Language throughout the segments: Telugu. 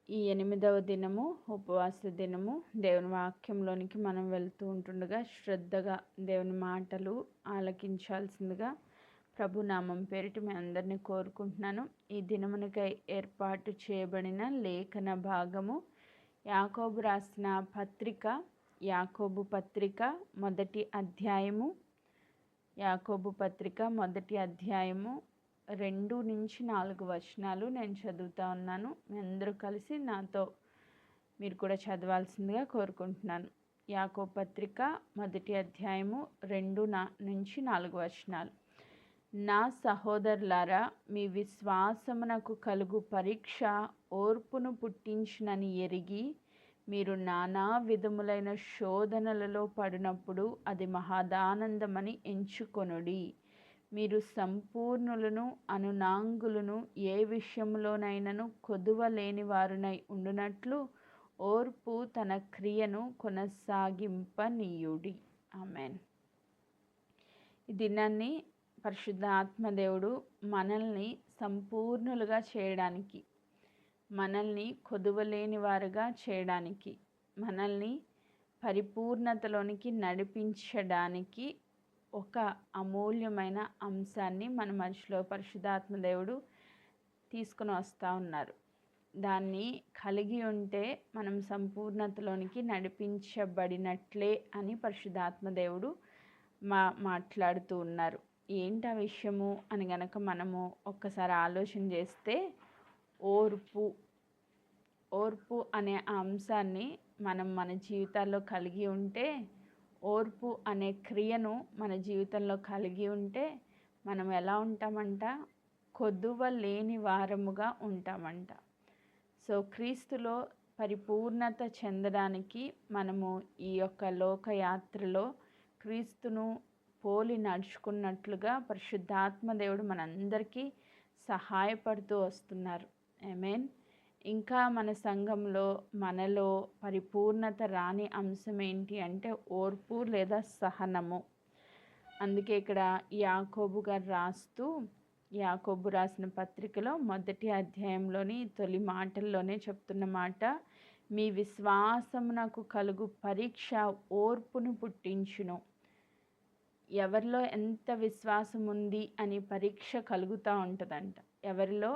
ఈ 8వ దినము ఉపవాస దినము. దేవుని వాక్యంలోనికి మనం వెళ్తూ ఉంటుండగా శ్రద్ధగా దేవుని మాటలు ఆలకించాల్సిందిగా ప్రభు నామం పేరిట మీ అందరినీ కోరుకుంటున్నాను. ఈ దినమునకై ఏర్పాటు చేయబడిన లేఖన భాగము యాకోబు రాసిన పత్రిక, యాకోబు పత్రిక మొదటి అధ్యాయము, యాకోబు పత్రిక మొదటి అధ్యాయము 2 నుంచి 4 వచనాలు నేను చదువుతా ఉన్నాను. మీ అందరూ కలిసి నాతో మీరు కూడా చదవాల్సిందిగా కోరుకుంటున్నాను. యాకోబు పత్రిక మొదటి అధ్యాయము 2 నుంచి 4 వచనాలు. నా సహోదరులారా, మీ విశ్వాసమునకు కలుగు పరీక్ష ఓర్పును పుట్టించునని ఎరిగి మీరు నానా విధములైన శోధనలలో పడినప్పుడు అది మహదానందమని ఎంచుకొనుడి. మీరు సంపూర్ణులను అనునాంగులను ఏ విషయంలోనైనను కొదువ లేని వారునై ఉండునట్లు ఓర్పు తన క్రియను కొనసాగింపనీయుడి. ఆమెన్. ఈ దినాన్ని పరిశుద్ధ ఆత్మదేవుడు మనల్ని సంపూర్ణులుగా చేయడానికి, మనల్ని కొదువలేని వారుగా చేయడానికి, మనల్ని పరిపూర్ణతలోనికి నడిపించడానికి ఒక అమూల్యమైన అంశాన్ని మన మధ్యలో పరిశుద్ధాత్మదేవుడు తీసుకుని వస్తూ ఉన్నారు. దాన్ని కలిగి ఉంటే మనం సంపూర్ణతలోనికి నడిపించబడినట్లే అని పరిశుద్ధాత్మదేవుడు మాట్లాడుతూ ఉన్నారు. ఏంటి ఆ విషయము అని గనక మనము ఒక్కసారి ఆలోచన చేస్తే, ఓర్పు అనే ఆ అంశాన్ని మనం మన జీవితాల్లో కలిగి ఉంటే, ఓర్పు అనే క్రియను మన జీవితంలో కలిగి ఉంటే మనం ఎలా ఉంటామంట? కొదువ లేని వారముగా ఉంటామంట. సో క్రీస్తులో పరిపూర్ణత చెందడానికి మనము ఈ యొక్క లోకయాత్రలో క్రీస్తును పోలి నడుచుకున్నట్లుగా పరిశుద్ధాత్మదేవుడు మనందరికీ సహాయపడుతూ వస్తున్నారు. ఆమేన్. ఇంకా మన సంఘంలో మనలో పరిపూర్ణత రాని అంశం ఏంటి అంటే ఓర్పు లేదా సహనము. అందుకే ఇక్కడ యాకోబు గారు రాస్తూ, యాకోబు రాసిన పత్రికలో మొదటి అధ్యాయంలోని తొలి మాటల్లోనే చెప్తున్న మాట, మీ విశ్వాసమునకు కలుగు పరీక్ష ఓర్పును పుట్టించును. ఎవరిలో ఎంత విశ్వాసం ఉంది అని పరీక్ష కలుగుతూ ఉంటుందంట. ఎవరిలో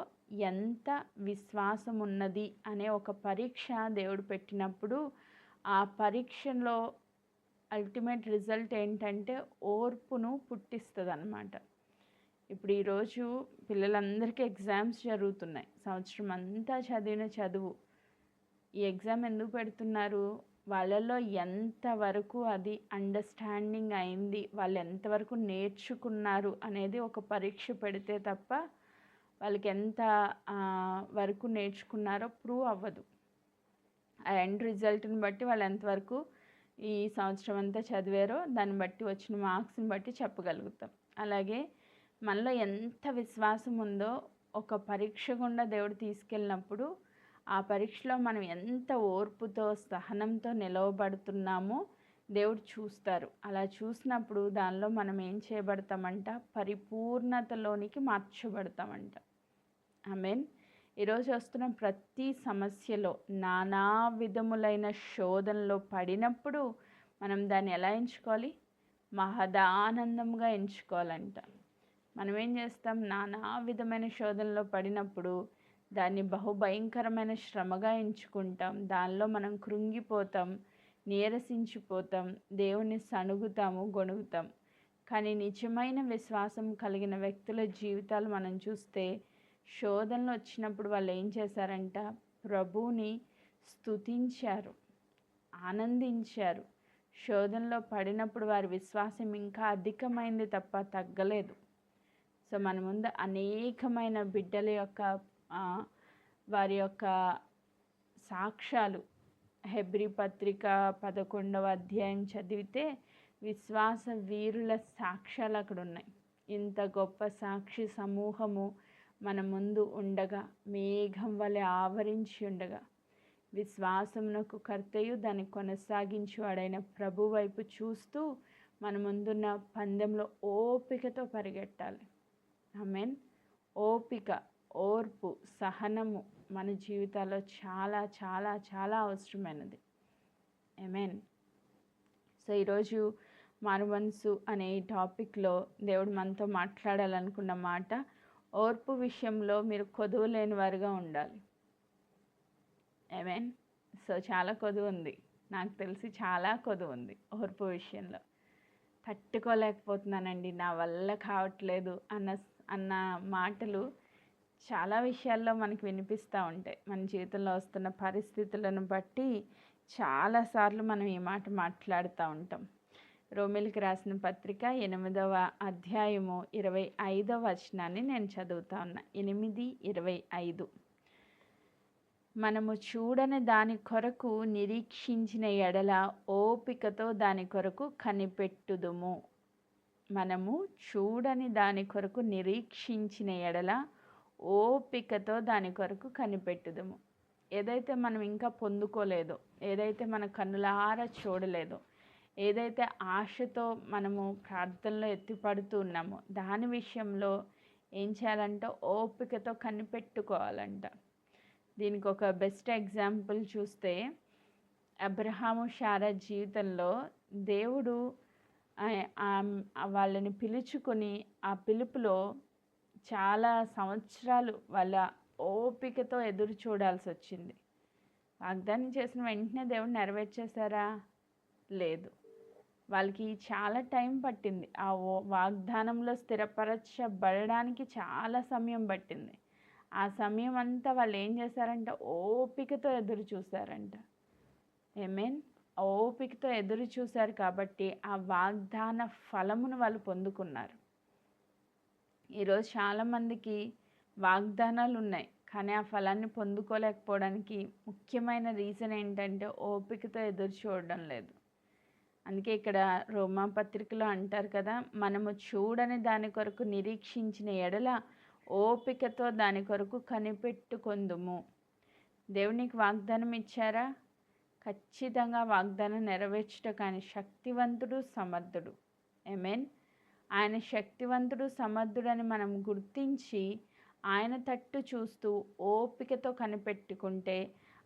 ఎంత విశ్వాసం ఉన్నది అనే ఒక పరీక్ష దేవుడు పెట్టినప్పుడు ఆ పరీక్షలో అల్టిమేట్ రిజల్ట్ ఏంటంటే ఓర్పును పుట్టిస్తుంది అన్నమాట. ఇప్పుడు ఈరోజు పిల్లలందరికీ ఎగ్జామ్స్ జరుగుతున్నాయి. సంవత్సరం అంతా చదివిన చదువు. ఈ ఎగ్జామ్ ఎందుకు పెడుతున్నారు? వాళ్ళలో ఎంతవరకు అది అండర్స్టాండింగ్ అయింది, వాళ్ళు ఎంతవరకు నేర్చుకున్నారు అనేది ఒక పరీక్ష పెడితే తప్ప వాళ్ళకి ఎంత వరకు నేర్చుకున్నారో ప్రూవ్ అవ్వదు. ఆ ఎండ్ రిజల్ట్ని బట్టి వాళ్ళు ఎంతవరకు ఈ సంవత్సరం అంతా చదివారో దాన్ని బట్టి వచ్చిన మార్క్స్ని బట్టి చెప్పగలుగుతాం. అలాగే మనలో ఎంత విశ్వాసం ఉందో ఒక పరీక్ష గుండా దేవుడు తీసుకెళ్ళినప్పుడు ఆ పరీక్షలో మనం ఎంత ఓర్పుతో సహనంతో నిలవబడుతున్నామో దేవుడు చూస్తారు. అలా చూసినప్పుడు దానిలో మనం ఏం చేయబడతామంట? పరిపూర్ణతలోనికి మార్చబడతామంట. ఆమేన్. ఈరోజు వస్తున్న ప్రతి సమస్యలో నానా విధములైన శోధనలో పడినప్పుడు మనం దాన్ని ఎలా ఎంచుకోవాలి? మహదానందంగా ఎంచుకోవాలంట. మనం ఏం చేస్తాం? నానా విధమైన శోధనలో పడినప్పుడు దాన్ని బహుభయంకరమైన శ్రమగా ఎంచుకుంటాం. దానిలో మనం కృంగిపోతాం, నీరసించిపోతాం, దేవుని సణుగుతాము, గొణుగుతాం. కానీ నిజమైన విశ్వాసం కలిగిన వ్యక్తుల జీవితాలు మనం చూస్తే శోధనలు వచ్చినప్పుడు వాళ్ళు ఏం చేశారంట? ప్రభువుని స్తుతించారు, ఆనందించారు. శోధనలో పడినప్పుడు వారి విశ్వాసం ఇంకా అధికమైంది తప్ప తగ్గలేదు. సో మన ముందు అనేకమైన బిడ్డల యొక్క వారి యొక్క సాక్ష్యాలు, హెబ్రీ పత్రిక 11వ అధ్యాయం చదివితే విశ్వాస వీరుల సాక్ష్యాలు అక్కడ ఉన్నాయి. ఇంత గొప్ప సాక్షి సమూహము మన ముందు ఉండగా, మేఘం వలె ఆవరించి ఉండగా, విశ్వాసమునకు కర్తయు దాన్ని కొనసాగించువాడైన ప్రభు వైపు చూస్తూ మన ముందున్న పందెంలో ఓపికతో పరిగెట్టాలి. ఆమేన్. ఓపిక, ఓర్పు, సహనము మన జీవితాల్లో చాలా చాలా చాలా అవసరమైనది. ఆమేన్. సో ఈరోజు మారుమనసు అనే ఈ టాపిక్లో దేవుడు మనతో మాట్లాడాలనుకున్న మాట, ఓర్పు విషయంలో మీరు కొదువు లేని వారుగా ఉండాలి. ఆమేన్. సో చాలా కొదువు ఉంది, నాకు తెలిసి చాలా కొదువు ఉంది ఓర్పు విషయంలో. తట్టుకోలేకపోతున్నానండి, నా వల్ల కావట్లేదు అన్న మాటలు చాలా విషయాల్లో మనకు వినిపిస్తూ ఉంటాయి. మన జీవితంలో వస్తున్న పరిస్థితులను బట్టి చాలాసార్లు మనం ఈ మాట మాట్లాడుతూ ఉంటాం. రోమిలికి రాసిన పత్రిక 8వ అధ్యాయము 25వ వచనాన్ని నేను చదువుతా ఉన్నా. 8:25. మనము చూడని దాని కొరకు నిరీక్షించిన ఎడల ఓపికతో దాని కొరకు కనిపెట్టుదుము. మనము చూడని దాని కొరకు నిరీక్షించిన ఎడల ఓపికతో దాని కొరకు కనిపెట్టుదుము. ఏదైతే మనం ఇంకా పొందుకోలేదో, ఏదైతే మన కన్నులారా చూడలేదో, ఏదైతే ఆశతో మనము ప్రార్థనలో ఎత్తిపడుతూ ఉన్నామో దాని విషయంలో ఏం చేయాలంటే ఓపికతో కనిపెట్టుకోవాలంట. దీనికి ఒక బెస్ట్ ఎగ్జాంపుల్ చూస్తే, అబ్రహాము శారా జీవితంలో దేవుడు వాళ్ళని పిలుచుకొని ఆ పిలుపులో చాలా సంవత్సరాలు వాళ్ళ ఓపికతో ఎదురు చూడాల్సి వచ్చింది. వాగ్దానం చేసిన వెంటనే దేవుడు నెరవేర్చేశారా? లేదు. వాళ్ళకి చాలా టైం పట్టింది. ఆ వాగ్దానంలో స్థిరపరచబడడానికి చాలా సమయం పట్టింది. ఆ సమయం అంతా వాళ్ళు ఏం చేశారంట? ఓపికతో ఎదురు చూశారంట. ఆమేన్. ఓపికతో ఎదురు చూశారు కాబట్టి ఆ వాగ్దాన ఫలమును వాళ్ళు పొందుకున్నారు. ఈరోజు చాలామందికి వాగ్దానాలు ఉన్నాయి, కానీ ఆ ఫలాన్ని పొందుకోలేకపోవడానికి ముఖ్యమైన రీజన్ ఏంటంటే ఓపికతో ఎదురు చూడడం లేదు. అందుకే ఇక్కడ రోమా పత్రికలో అంటారు కదా, మనము చూడని దాని కొరకు నిరీక్షించిన ఎడల ఓపికతో దాని కొరకు కనిపెట్టుకొందుము. దేవునికి వాగ్దానం ఇచ్చారా? ఖచ్చితంగా వాగ్దానం నెరవేర్చుట కానీ శక్తివంతుడు, సమర్థుడు. ఆమేన్. ఆయన శక్తివంతుడు, సమర్థుడని మనం గుర్తించి ఆయన తట్టు చూస్తూ ఓపికతో కనిపెట్టుకుంటే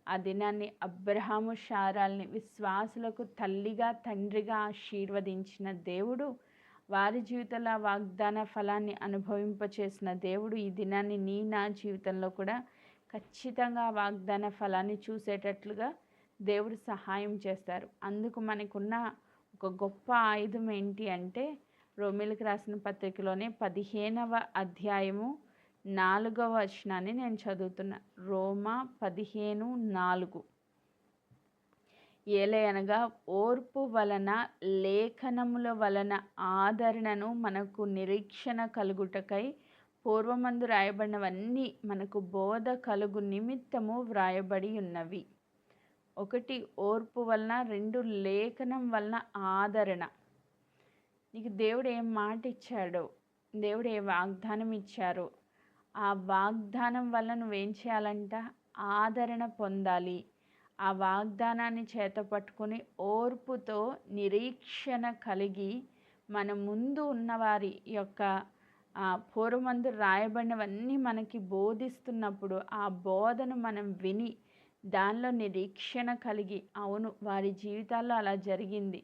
ఆ దినాన్ని అబ్రహాము శారాల్ని విశ్వాసులకు తల్లిగా తండ్రిగా ఆశీర్వదించిన దేవుడు, వారి జీవితంలో వాగ్దాన ఫలాన్ని అనుభవింపచేసిన దేవుడు ఈ దినాన్ని నా జీవితంలో కూడా ఖచ్చితంగా వాగ్దాన ఫలాన్ని చూసేటట్లుగా దేవుడు సహాయం చేస్తారు. అందుకు మనకున్న ఒక గొప్ప ఆయుధం ఏంటి అంటే, రోమిలికి రాసిన పత్రికలోనే 15వ అధ్యాయము 4వ వచనాన్ని నేను చదువుతున్నా. రోమా 15:4. ఏలయనగా ఓర్పు వలన లేఖనముల వలన ఆదరణను మనకు నిరీక్షణ కలుగుటకై పూర్వమందు రాయబడినవన్నీ మనకు బోధ కలుగు నిమిత్తము వ్రాయబడి ఉన్నవి. 1 ఓర్పు వలన, 2 లేఖనం వలన ఆదరణ. నీకు దేవుడు ఏం మాట ఇచ్చాడో, దేవుడు ఏ వాగ్దానం ఇచ్చారో ఆ వాగ్దానం వల్ల నువ్వేం చేయాలంట? ఆదరణ పొందాలి. ఆ వాగ్దానాన్ని చేత పట్టుకొని ఓర్పుతో నిరీక్షణ కలిగి మన ముందు ఉన్నవారి యొక్క పూర్వమందు రాయబడినవన్నీ మనకి బోధిస్తున్నప్పుడు ఆ బోధను మనం విని దానిలో నిరీక్షణ కలిగి, అవును వారి జీవితాల్లో అలా జరిగింది,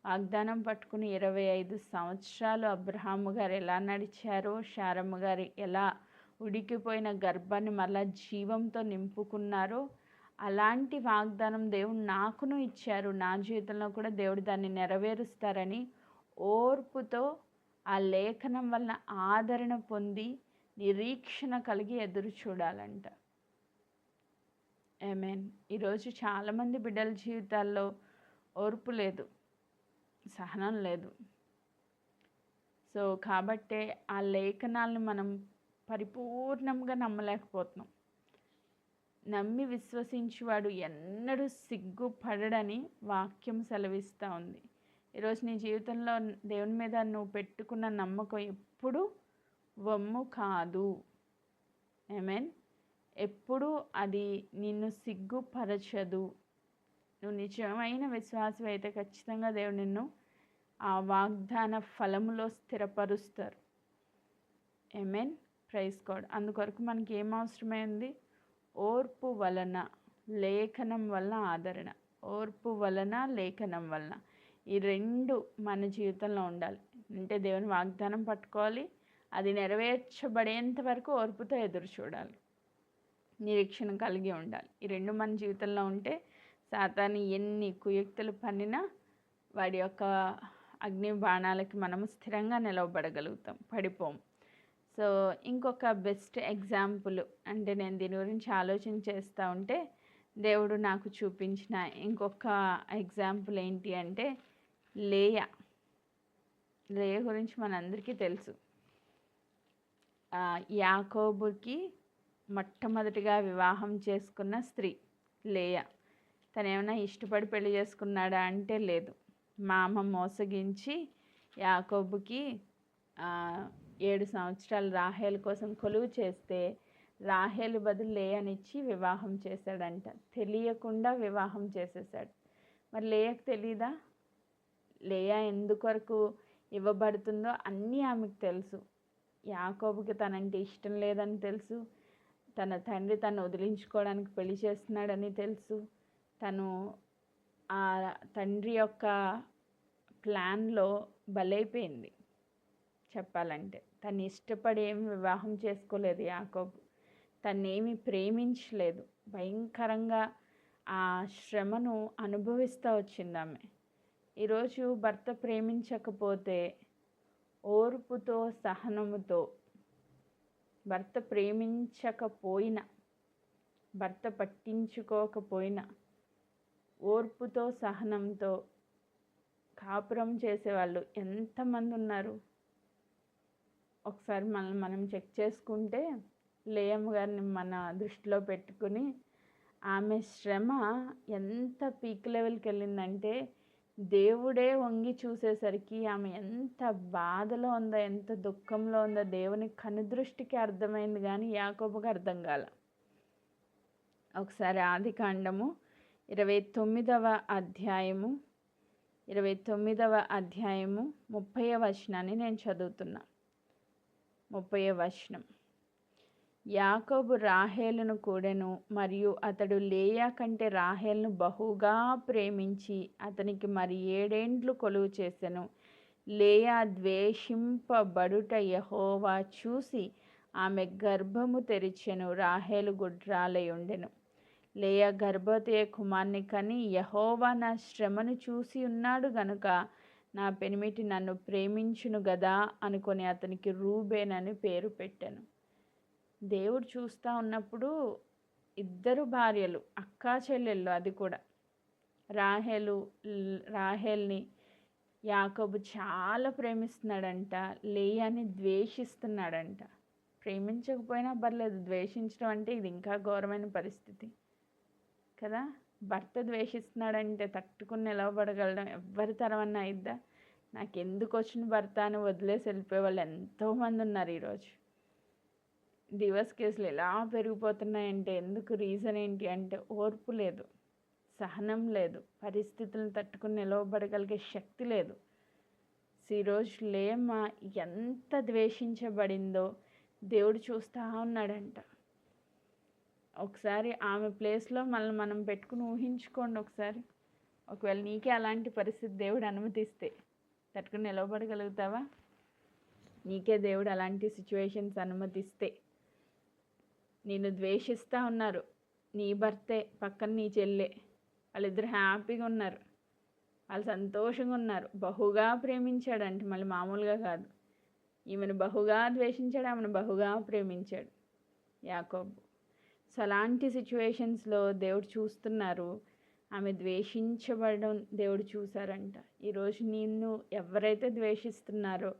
వాగ్దానం పట్టుకుని 25 సంవత్సరాలు అబ్రహాము గారు ఎలా నడిచారో, శారమ్మ గారు ఎలా ఉడికిపోయిన గర్భాన్ని మళ్ళా జీవంతో నింపుకున్నారో, అలాంటి వాగ్దానం దేవుడు నాకును ఇచ్చారు, నా జీవితంలో కూడా దేవుడు దాన్ని నెరవేరుస్తారని ఓర్పుతో ఆ లేఖనం వలన ఆదరణ పొంది నిరీక్షణ కలిగి ఎదురు చూడాలంట. ఆమేన్. ఈరోజు చాలామంది బిడ్డల జీవితాల్లో ఓర్పు లేదు, సహనం లేదు. సో కాబట్టే ఆ లేఖనాలను మనం పరిపూర్ణంగా నమ్మలేకపోతున్నాం. నమ్మి విశ్వసించేవాడు ఎన్నడూ సిగ్గుపడడని వాక్యం సెలవిస్తూ ఉంది. ఈరోజు నీ జీవితంలో దేవుని మీద నువ్వు పెట్టుకున్న నమ్మకం ఎప్పుడు వమ్ము కాదు. ఆమేన్. ఎప్పుడు అది నిన్ను సిగ్గుపరచదు. నువ్వు నిజమైన విశ్వాసం అయితే ఖచ్చితంగా దేవుడు నిన్ను ఆ వాగ్దాన ఫలములో స్థిరపరుస్తారు. ఆమేన్. Praise God. అందుకొరకు మనకి ఏం అవసరమైంది? ఓర్పు వలన, లేఖనం వలన ఆదరణ. ఓర్పు వలన, లేఖనం వలన. ఈ రెండు మన జీవితంలో ఉండాలి. అంటే దేవుని వాగ్దానం పట్టుకోవాలి, అది నెరవేర్చబడేంత వరకు ఓర్పుతో ఎదురు చూడాలి, నిరీక్షణ కలిగి ఉండాలి. ఈ రెండు మన జీవితంలో ఉంటే సాతాను ఎన్ని కుయుక్తులు పన్నినా వాడి యొక్క అగ్ని బాణాలకి మనము స్థిరంగా నిలవబడగలుగుతాం, పడిపోం. సో ఇంకొక బెస్ట్ ఎగ్జాంపుల్, అంటే నేను దీని గురించి ఆలోచన చేస్తూ ఉంటే దేవుడు నాకు చూపించిన ఇంకొక ఎగ్జాంపుల్ ఏంటి అంటే లేయా. లేయా గురించి మనందరికీ తెలుసు. యాకోబుకి మొట్టమొదటిగా వివాహం చేసుకున్న స్త్రీ లేయా. తను ఏమైనా ఇష్టపడి పెళ్లి చేసుకున్నాడా అంటే లేదు. మామ మోసగించి యాకోబుకి 7 సంవత్సరాలు రాహేలు కోసం కొలువు చేస్తే రాహేలు బదులు లేయానిచ్చి వివాహం చేశాడంట. తెలియకుండా వివాహం చేసేసాడు. మరి లేయకు తెలీదా? లేయా ఎందుకొరకు ఇవ్వబడుతుందో అన్నీ ఆమెకు తెలుసు. యాకోబుకి తనంటే ఇష్టం లేదని తెలుసు, తన తండ్రి తను వదిలించుకోవడానికి పెళ్లి చేస్తున్నాడని తెలుసు. తను ఆ తండ్రి యొక్క ప్లాన్లో బలైపోయింది. చెప్పాలంటే తను ఇష్టపడి ఏమి వివాహం చేసుకోలేదు యాకోబు, తన్నేమి ప్రేమించలేదు. భయంకరంగా ఆ శ్రమను అనుభవిస్తూ వచ్చింది ఆమె. ఈరోజు భర్త ప్రేమించకపోతే ఓర్పుతో, సహనముతో, భర్త ప్రేమించకపోయినా, భర్త పట్టించుకోకపోయినా ఓర్పుతో, సహనంతో కాపురం చేసేవాళ్ళు ఎంతమంది ఉన్నారు? ఒకసారి మనం చెక్ చేసుకుంటే లేయమ్మ గారిని మన దృష్టిలో పెట్టుకుని ఆమె శ్రమ ఎంత పీక్ లెవెల్కి వెళ్ళిందంటే దేవుడే వంగి చూసేసరికి ఆమె ఎంత బాధలో ఉందో, ఎంత దుఃఖంలో ఉందో దేవుని కనుదృష్టికి అర్థమైంది, కానీ యాకోబుకి అర్థం కాల. ఒకసారి ఆదికాండము 29వ అధ్యాయము 30వ వచనాన్ని నేను చదువుతున్నా. 30వ వచనం. యాకోబు రాహేలును కూడెను, మరియు అతడు లేయా కంటే రాహేలును బహుగా ప్రేమించి అతనికి మరి 7 ఏండ్లు కొలువు చేసెను. లేయా ద్వేషింపబడుట యెహోవా చూసి ఆమె గర్భము తెరిచెను, రాహేలు గుడ్రాలై ఉండెను. లేయా గర్భవతి కుమార్ని కని యెహోవా నా శ్రమను చూసి ఉన్నాడు గనుక నా పెనిమిటి నన్ను ప్రేమించును గదా అనుకొని అతనికి రూబేన్ అని పేరు పెట్టాను. దేవుడు చూస్తూ ఉన్నప్పుడు ఇద్దరు భార్యలు, అక్కా చెల్లెళ్ళు, అది కూడా రాహేల్ని యాకోబు చాలా ప్రేమిస్తున్నాడంట, లేయాని ద్వేషిస్తున్నాడంట. ప్రేమించకపోయినా పర్లేదు, ద్వేషించడం అంటే ఇది ఇంకా ఘోరమైన పరిస్థితి కదా. భర్త ద్వేషిస్తున్నాడంటే తట్టుకుని నిలవబడగలడం ఎవరి తరమన్నా అయిద్దా? నాకు ఎందుకు వచ్చిన భర్త అని వదిలేసి వెళ్ళిపోయే వాళ్ళు ఎంతోమంది ఉన్నారు ఈరోజు. డివోర్స్ కేసులు ఎలా పెరిగిపోతున్నాయంటే ఎందుకు? రీజన్ ఏంటి అంటే ఓర్పు లేదు, సహనం లేదు, పరిస్థితులను తట్టుకుని నిలవబడగలిగే శక్తి లేదు. ఈరోజు లేయమ్మ ఎంత ద్వేషించబడిందో దేవుడు చూస్తూ ఉన్నాడంట. ఒకసారి ఆమె ప్లేస్లో మనం పెట్టుకుని ఊహించుకోండి ఒకసారి. ఒకవేళ నీకే అలాంటి పరిస్థితి దేవుడు అనుమతిస్తే తట్టుకుని నిలవబడగలుగుతావా? నీకే దేవుడు అలాంటి సిచ్యువేషన్స్ అనుమతిస్తే, నిన్ను ద్వేషిస్తూ ఉన్నారు, నీ భర్తే పక్కన నీ చెల్లె, వాళ్ళిద్దరు హ్యాపీగా ఉన్నారు, వాళ్ళు సంతోషంగా ఉన్నారు, బహుగా ప్రేమించాడంటే మళ్ళీ మామూలుగా కాదు. ఈమెను బహుగా ద్వేషించాడు, ఆమెను బహుగా ప్రేమించాడు యాకోబు. సో అలాంటి సిచ్యువేషన్స్లో దేవుడు చూస్తున్నారు, ఆమె ద్వేషించబడడం దేవుడు చూసారంట. ఈరోజు నిన్ను ఎవరైతే ద్వేషిస్తున్నారో,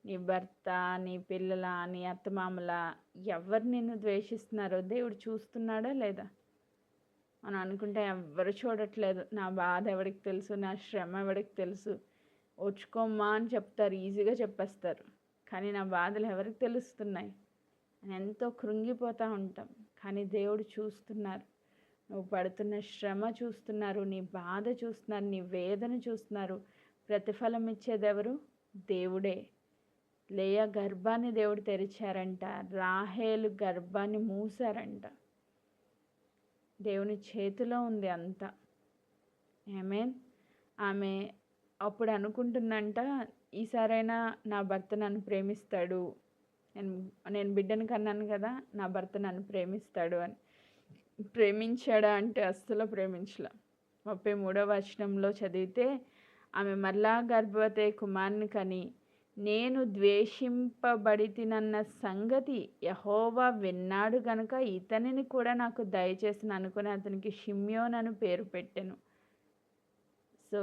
నీ భర్త, నీ పిల్లల, నీ అత్తమామల, ఎవరు నిన్ను ద్వేషిస్తున్నారో దేవుడు చూస్తున్నాడా లేదా? మనం అనుకుంటే ఎవ్వరు చూడట్లేదు, నా బాధ ఎవరికి తెలుసు, నా శ్రమ ఎవరికి తెలుసు, ఓర్చుకోమ్మా అని చెప్తారు, ఈజీగా చెప్పేస్తారు. కానీ నా బాధలు ఎవరికి తెలుస్తున్నాయి అని ఎంతో కృంగిపోతూ ఉంటాం. కానీ దేవుడు చూస్తున్నారు, నువ్వు పడుతున్న శ్రమ చూస్తున్నారు, నీ బాధ చూస్తున్నారు, నీ వేదన చూస్తున్నారు. ప్రతిఫలం ఇచ్చేది ఎవరు? దేవుడే. లేయా గర్భాన్ని దేవుడు తెరిచారంట, రాహేలు గర్భాన్ని మూసారంట. దేవుని చేతిలో ఉంది అంతా. ఆమేన్. ఆమె అప్పుడు అనుకుంటుందంట, ఈసారైనా నా భర్త నన్ను ప్రేమిస్తాడు, నేను నేను బిడ్డను కన్నాను కదా, నా భర్త నన్ను ప్రేమిస్తాడు అని. ప్రేమించాడా అంటే అస్సలు ప్రేమించలా. 33వ వచనంలో చదివితే, ఆమె మరలా గర్భవతి కుమారుని కని, నేను ద్వేషింపబడితినన్న సంగతి యెహోవా విన్నాడు గనుక ఇతనిని కూడా నాకు దయచేసి అనుకుని అతనికి షిమ్యోన్ అని పేరు పెట్టెను. సో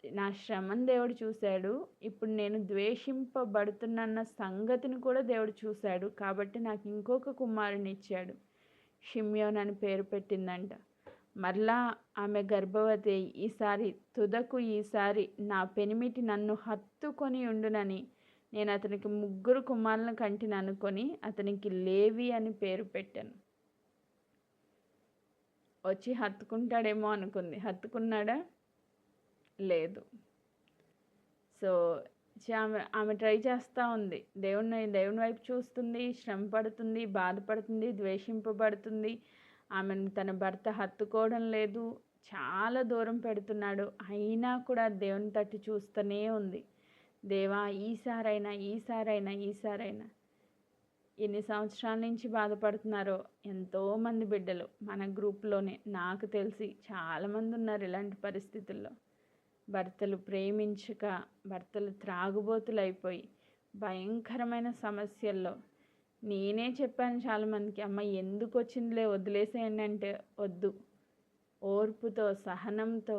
నా శ్రమను దేవుడు చూశాడు. ఇప్పుడు నేను ద్వేషింపబడుతున్న సంగతిని కూడా దేవుడు చూశాడు. కాబట్టి నాకు ఇంకొక కుమారుని ఇచ్చాడు. షిమ్యోన్ అని పేరు పెట్టిందంట. మరలా ఆమె గర్భవతి అయి, ఈసారి నా పెనిమిటి నన్ను హత్తుకొని ఉండునని నేను అతనికి 3 కుమారులను కంటిని అనుకొని అతనికి లేవి అని పేరు పెట్టాను. వచ్చి హత్తుకుంటాడేమో అనుకుంది. హత్తుకున్నాడా? లేదు. సో ఆమె ట్రై చేస్తూ ఉంది. దేవుని వైపు చూస్తుంది, శ్రమ పడుతుంది, బాధపడుతుంది, ద్వేషింపబడుతుంది. ఆమెను తన భర్త హత్తుకోవడం లేదు, చాలా దూరం పెడుతున్నాడు. అయినా కూడా దేవుని తట్టు చూస్తూనే ఉంది. దేవా, ఈసారైనా ఎన్ని సంవత్సరాల నుంచి బాధపడుతున్నారో ఎంతోమంది బిడ్డలు మన గ్రూప్లోనే నాకు తెలిసి చాలామంది ఉన్నారు ఇలాంటి పరిస్థితుల్లో. భర్తలు ప్రేమించక, భర్తలు త్రాగుబోతులైపోయి భయంకరమైన సమస్యల్లో. నేనే చెప్పాను చాలామందికి, అమ్మ ఎందుకు వచ్చిందిలే వదిలేసేయండి అంటే వద్దు. ఓర్పుతో, సహనంతో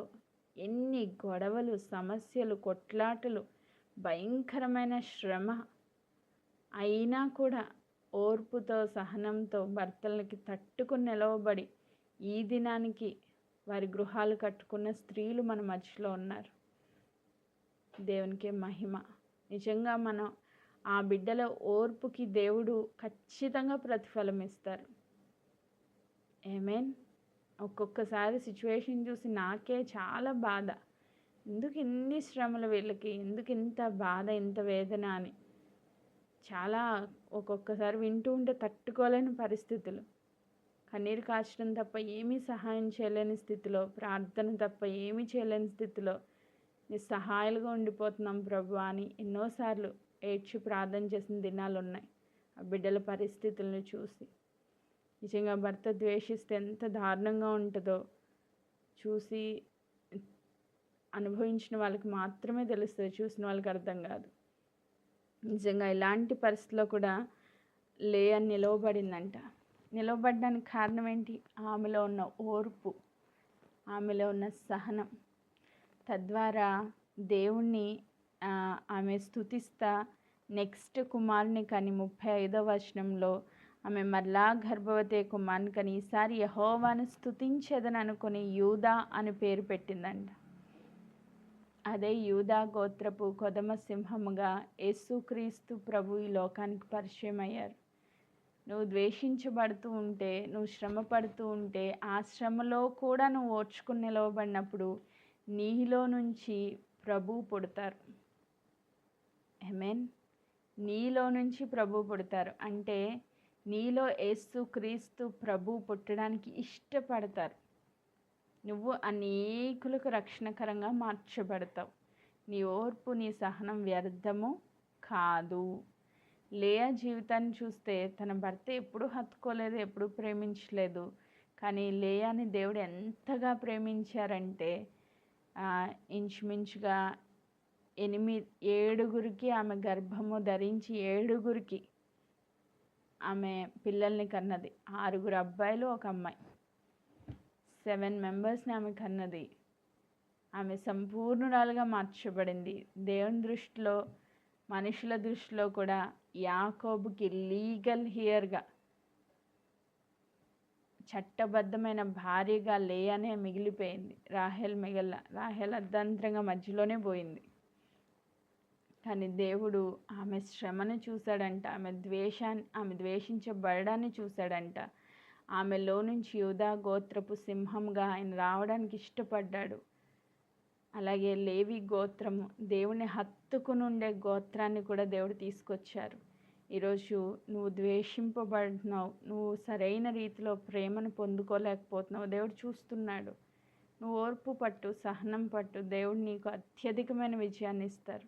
ఎన్ని గొడవలు, సమస్యలు, కొట్లాటలు, భయంకరమైన శ్రమ అయినా కూడా ఓర్పుతో, సహనంతో భర్తలకి తట్టుకుని నిలవబడి ఈ దినానికి వారి గృహాలు కట్టుకున్న స్త్రీలు మన మధ్యలో ఉన్నారు. దేవునికే మహిమ. నిజంగా మనం ఆ బిడ్డల ఓర్పుకి దేవుడు ఖచ్చితంగా ప్రతిఫలం ఇస్తారు. ఆమేన్. ఒక్కొక్కసారి సిచ్యువేషన్ చూసి నాకే చాలా బాధ. ఎందుకు ఇన్ని శ్రమలు వీళ్ళకి, ఎందుకు ఇంత బాధ, ఇంత వేదన అని చాలా ఒక్కొక్కసారి వింటూ ఉంటే తట్టుకోలేని పరిస్థితులు. కన్నీరు కార్చడం తప్ప ఏమీ సహాయం చేయలేని స్థితిలో, ప్రార్థన తప్ప ఏమీ చేయలేని స్థితిలో నిస్సహాయాలుగా ఉండిపోతున్నాం ప్రభు అని ఎన్నోసార్లు ఏడ్చి ప్రార్థన చేసిన దినాలు ఉన్నాయి. ఆ బిడ్డల పరిస్థితులను చూసి నిజంగా భర్త ద్వేషిస్తే ఎంత దారుణంగా ఉంటుందో చూసి అనుభవించిన వాళ్ళకి మాత్రమే తెలుస్తుంది, చూసిన వాళ్ళకి అర్థం కాదు. నిజంగా ఇలాంటి పరిస్థితిలో కూడా లేయా నిలవబడిందంట. నిలవబడడానికి కారణం ఏంటి? ఆమెలో ఉన్న ఓర్పు, ఆమెలో ఉన్న సహనం. తద్వారా దేవుణ్ణి ఆమె స్తుతిస్తా నెక్స్ట్ కుమారుని కని 35వ వచనంలో ఆమె మరలా గర్భవతి కుమారుని కని ఈసారి యెహోవాను స్తుతించెదను అనుకుని యూదా అని పేరు పెట్టిందంట. అదే యూదా గోత్రపు కొదమ సింహముగా యేసుక్రీస్తు ప్రభు ఈ లోకానికి పరిచయం అయ్యారు. నువ్వు ద్వేషించబడుతూ ఉంటే, నువ్వు శ్రమ పడుతూ ఉంటే, ఆ శ్రమలో కూడా నువ్వు ఓర్చుకుని నిలవబడినప్పుడు నీలో నుంచి ప్రభు పుడతారు. ఆమేన్. నీలో నుంచి ప్రభు పుడతారు అంటే నీలో యేసుక్రీస్తు ప్రభు పుట్టడానికి ఇష్టపడతారు. నువ్వు అనేకులకు రక్షణకరంగా మార్చబడతావు. నీ ఓర్పు, నీ సహనం వ్యర్థము కాదు. లేయా జీవితాన్ని చూస్తే తన భర్త ఎప్పుడూ హత్తుకోలేదు, ఎప్పుడూ ప్రేమించలేదు. కానీ లేయాని దేవుడు ఎంతగా ప్రేమించారంటే ఇంచుమించుగా 7 ఆమె గర్భము ధరించి 7 ఆమె పిల్లల్ని కన్నది. 6 అబ్బాయిలు, 1 అమ్మాయి. 7 మెంబర్స్ని ఆమె కన్నది. ఆమె సంపూర్ణురాలుగా మార్చబడింది. దేవుని దృష్టిలో, మనుషుల దృష్టిలో కూడా యాకోబుకి లీగల్ హియర్గా, చట్టబద్ధమైన భార్యగా లేయానే మిగిలిపోయింది. రాహేల్ రాహేల్ అర్ధాంతరంగా మధ్యలోనే పోయింది. కానీ దేవుడు ఆమె శ్రమను చూశాడంట, ఆమె ద్వేషించబడడాన్ని చూశాడంట. ఆమెలో నుంచి యూదా గోత్రపు సింహంగా ఆయన రావడానికి ఇష్టపడ్డాడు. అలాగే లేవి గోత్రము, దేవుని హత్తుకునుండే గోత్రాన్ని కూడా దేవుడు తీసుకొచ్చారు. ఈరోజు నువ్వు ద్వేషింపబడుతున్నావు, నువ్వు సరైన రీతిలో ప్రేమను పొందుకోలేకపోతున్నావు. దేవుడు చూస్తున్నాడు. నువ్వు ఓర్పు పట్టు, సహనం పట్టు. దేవుడు నీకు అత్యధికమైన విజయాన్ని ఇస్తారు.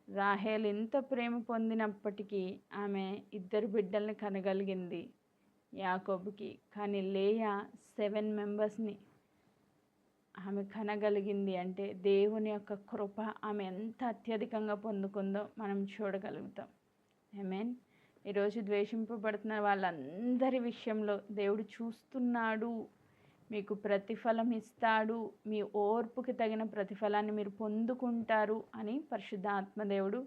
రాహేల్ ఎంత ప్రేమ పొందినప్పటికీ ఆమె 2 బిడ్డల్ని కనగలిగింది యాకోబుకి. కానీ లేయా 7 మెంబర్స్ని ఆమె కనగలిగింది. అంటే దేవుని యొక్క కృప ఆమె ఎంత అత్యధికంగా పొందుకుందో మనం చూడగలుగుతాం. ఆమేన్. ఈరోజు ద్వేషింపబడుతున్న వాళ్ళందరి విషయంలో దేవుడు చూస్తున్నాడు, మీకు ప్రతిఫలం ఇస్తాడు, మీ ఓర్పుకి తగిన ప్రతిఫలాన్ని మీరు పొందుకుంటారు అని పరిశుద్ధాత్మదేవుడు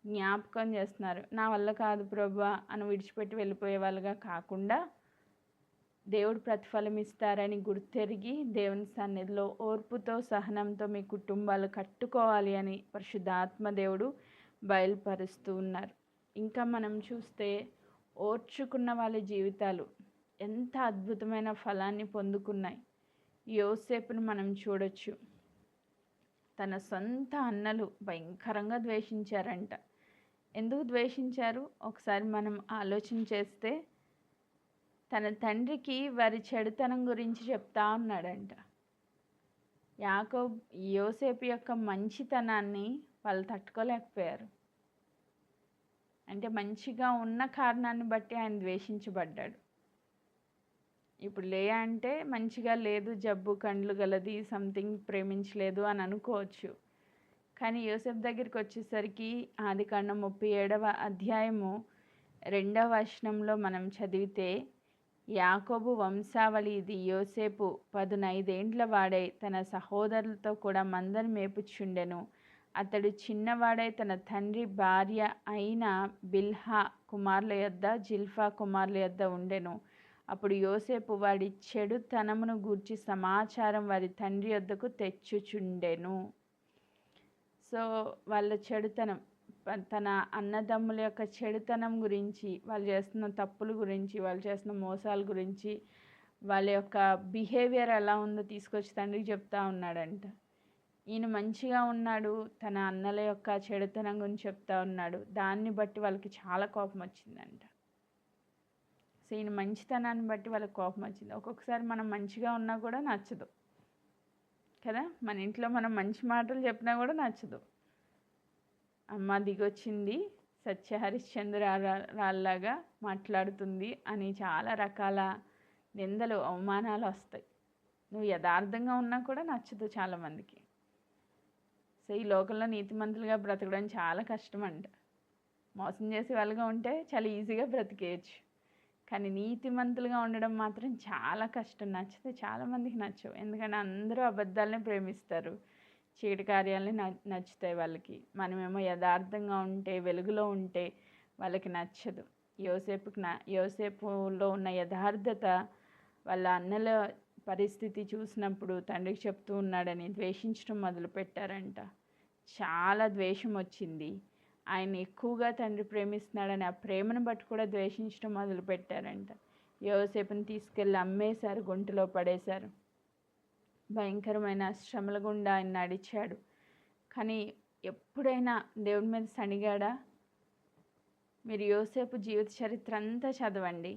జ్ఞాపకం చేస్తున్నారు. నా వల్ల కాదు ప్రభువా అని విడిచిపెట్టి వెళ్ళిపోయే వాళ్ళగా కాకుండా దేవుడు ప్రతిఫలం ఇస్తారని గుర్తెరిగి దేవుని సన్నిధిలో ఓర్పుతో సహనంతో మీ కుటుంబాలు కట్టుకోవాలి అని పరిశుద్ధాత్మదేవుడు బయలుపరుస్తూ ఉన్నారు. ఇంకా మనం చూస్తే ఓర్చుకున్న వాళ్ళ జీవితాలు ఎంత అద్భుతమైన ఫలాన్ని పొందుకున్నాయి. యోసేపును మనం చూడొచ్చు. తన సొంత అన్నలు భయంకరంగా ద్వేషించారంట. ఎందుకు ద్వేషించారు ఒకసారి మనం ఆలోచన చేస్తే, తన తండ్రికి వారి చెడుతనం గురించి చెప్తా ఉన్నాడంట. యోసేపు యొక్క మంచితనాన్ని వాళ్ళు తట్టుకోలేకపోయారు. అంటే మంచిగా ఉన్న కారణాన్ని బట్టి ఆయన ద్వేషించబడ్డాడు. ఇప్పుడు లేయా అంటే మంచిగా లేదు, జబ్బు, కండ్లు గలది, సంథింగ్ ప్రేమించలేదు అని అనుకోవచ్చు. కానీ యోసేపు దగ్గరికి వచ్చేసరికి ఆదికాండం 37వ అధ్యాయము 2వ వచనంలో మనం చదివితే, యాకోబు వంశావళి ఇది. యోసేపు 15 ఏండ్ల వాడై తన సహోదరులతో కూడా మందను మేపుచుండెను. అతడు చిన్నవాడై తన తండ్రి భార్య అయిన బిల్హా కుమారుల యొద్ద, జిల్ఫా కుమారుల యొద్ద ఉండెను. అప్పుడు యోసేపు వాడి చెడుతనమును గూర్చి సమాచారం వారి తండ్రి యొద్దకు తెచ్చుచుండెను. సో వాళ్ళ చెడుతనం, తన అన్నదమ్ముల యొక్క చెడుతనం గురించి, వాళ్ళు చేస్తున్న తప్పుల గురించి, వాళ్ళు చేస్తున్న మోసాల గురించి, వాళ్ళ యొక్క బిహేవియర్ ఎలా ఉందో తీసుకొచ్చి తండ్రికి చెప్తా ఉన్నాడంట. ఈయన మంచిగా ఉన్నాడు, తన అన్నల యొక్క చెడుతనం గురించి చెప్తా ఉన్నాడు. దాన్ని బట్టి వాళ్ళకి చాలా కోపం వచ్చిందంట. సో ఈయన మంచితనాన్ని బట్టి వాళ్ళకి కోపం వచ్చింది. ఒక్కొక్కసారి మనం మంచిగా ఉన్నా కూడా నచ్చదు కదా. మన ఇంట్లో మనం మంచి మాటలు చెప్పినా కూడా నచ్చదు. అమ్మ దిగొచ్చింది, సత్య హరిశ్చంద్రురాల్లాగా మాట్లాడుతుంది అని చాలా రకాల నిందలు, అవమానాలు వస్తాయి. నువ్వు యథార్థంగా ఉన్నా కూడా నచ్చదు చాలామందికి. సో ఈ లోకంలో నీతిమంతులుగా బ్రతకడం చాలా కష్టం అంట. మోసం చేసే వాళ్ళుగా ఉంటే చాలా ఈజీగా బ్రతికేయచ్చు. కానీ నీతిమంతులుగా ఉండడం మాత్రం చాలా కష్టం. నచ్చితే చాలామందికి నచ్చవు. ఎందుకంటే అందరూ అబద్ధాలనే ప్రేమిస్తారు, చీటి కార్యాలని నచ్చుతాయి వాళ్ళకి. మనమేమో యథార్థంగా ఉంటే, వెలుగులో ఉంటే వాళ్ళకి నచ్చదు. యోసేపులో ఉన్న యథార్థత వాళ్ళ అన్నల పరిస్థితి చూసినప్పుడు తండ్రికి చెప్తూ ఉన్నాడని ద్వేషించడం మొదలుపెట్టారంట. చాలా ద్వేషం వచ్చింది. ఆయన ఎక్కువగా తండ్రి ప్రేమిస్తున్నాడని ఆ ప్రేమను బట్టి కూడా ద్వేషించడం మొదలుపెట్టారంట. యోసేపుని తీసుకెళ్ళి అమ్మేశారు, గుంటలో పడేశారు. భయంకరమైన శ్రమల గుండా ఆయన నడిచాడు. కానీ ఎప్పుడైనా దేవుడి మీద సణిగాడా? మీరు యోసేపు జీవిత చరిత్ర అంతా చదవండి.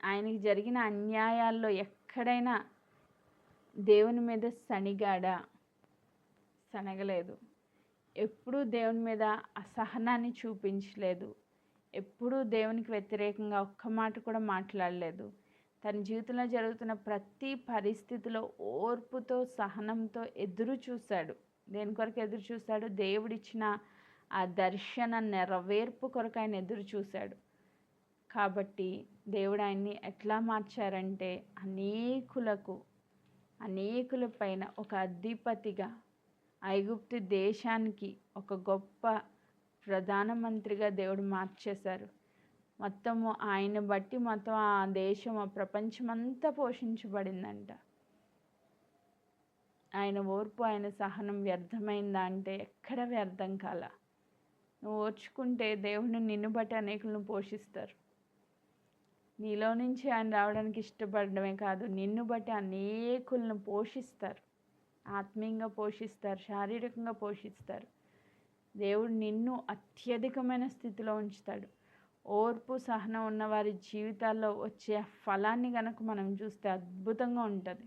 ఆయనకి జరిగిన అన్యాయాల్లో ఎక్కడైనా దేవుని మీద సణిగాడా? సనగలేదు. ఎప్పుడూ దేవుని మీద అసహనాన్ని చూపించలేదు. ఎప్పుడూ దేవునికి వ్యతిరేకంగా ఒక్క మాట కూడా మాట్లాడలేదు. తన జీవితంలో జరుగుతున్న ప్రతి పరిస్థితిలో ఓర్పుతో, సహనంతో ఎదురు చూశాడు. దేని కొరకు ఎదురు చూశాడు? దేవుడిచ్చిన ఆ దర్శన నెరవేర్పు కొరకు ఆయన ఎదురు చూశాడు. కాబట్టి దేవుడు ఆయన్ని ఎట్లా మార్చారంటే, అనేకుల పైన ఒక అధిపతిగా, ఐగుప్తు దేశానికి ఒక గొప్ప ప్రధానమంత్రిగా దేవుడు మార్చేశారు. మొత్తము ఆయన బట్టి మొత్తం ఆ దేశం, ఆ ప్రపంచమంతా పోషించబడిందంట. ఆయన ఓర్పు, ఆయన సహనం వ్యర్థమైందా అంటే ఎక్కడ వ్యర్థం కాల. నువ్వు ఓర్చుకుంటే దేవుడు నిన్ను బట్టి అనేకులను పోషిస్తారు. నీలో నుంచి ఆయన రావడానికి ఇష్టపడడమే కాదు, నిన్ను బట్టి అనేకులను పోషిస్తారు. ఆత్మీయంగా పోషిస్తారు, శారీరకంగా పోషిస్తారు. దేవుడు నిన్ను అత్యధికమైన స్థితిలో ఉంచుతాడు. ఓర్పు సహనం ఉన్న వారి జీవితాల్లో వచ్చే ఫలాన్ని కనుక మనం చూస్తే అద్భుతంగా ఉంటుంది.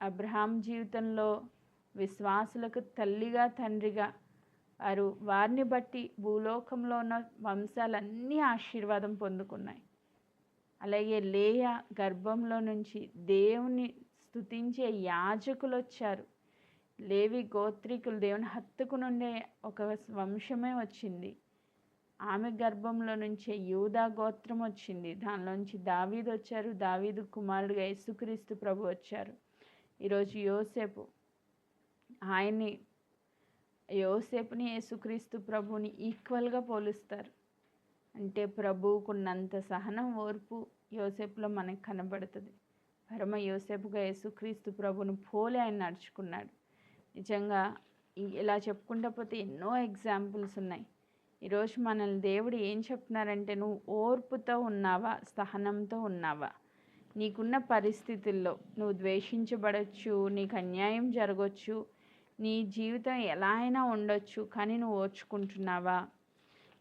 అబ్రహాం జీవితంలో విశ్వాసులకు తల్లిగా తండ్రిగా వారిని బట్టి భూలోకంలో ఉన్న వంశాలన్నీ ఆశీర్వాదం పొందుకున్నాయి. అలాగే లేయా గర్భంలో నుంచి దేవుని స్తుతించే యాజకులు వచ్చారు. లేవి గోత్రికులు దేవుని హత్తుకునుండే ఒక వంశమే వచ్చింది. ఆమె గర్భంలో నుంచే యూదా గోత్రం వచ్చింది. దానిలోంచి దావీదు వచ్చారు. దావీదు కుమారుడుగా యేసుక్రీస్తు ప్రభు వచ్చారు. ఈరోజు యోసేపుని యేసుక్రీస్తు ప్రభుని ఈక్వల్గా పోలుస్తారు. అంటే ప్రభువుకున్నంత సహనం ఓర్పు యోసేపులో మనకు కనబడుతుంది. పరమ యోసేపుగా యేసుక్రీస్తు ప్రభుని పోలి ఆయన నడుచుకున్నాడు. నిజంగా ఇలా చెప్పుకుంటూ పోతే ఎన్నో ఎగ్జాంపుల్స్ ఉన్నాయి. ఈరోజు మనల్ని దేవుడు ఏం చెప్తున్నారంటే, నువ్వు ఓర్పుతో ఉన్నావా, సహనంతో ఉన్నావా? నీకున్న పరిస్థితుల్లో నువ్వు ద్వేషించబడవచ్చు, నీకు అన్యాయం జరగవచ్చు, నీ జీవితం ఎలా అయినా ఉండొచ్చు, కానీ నువ్వు ఓర్చుకుంటున్నావా?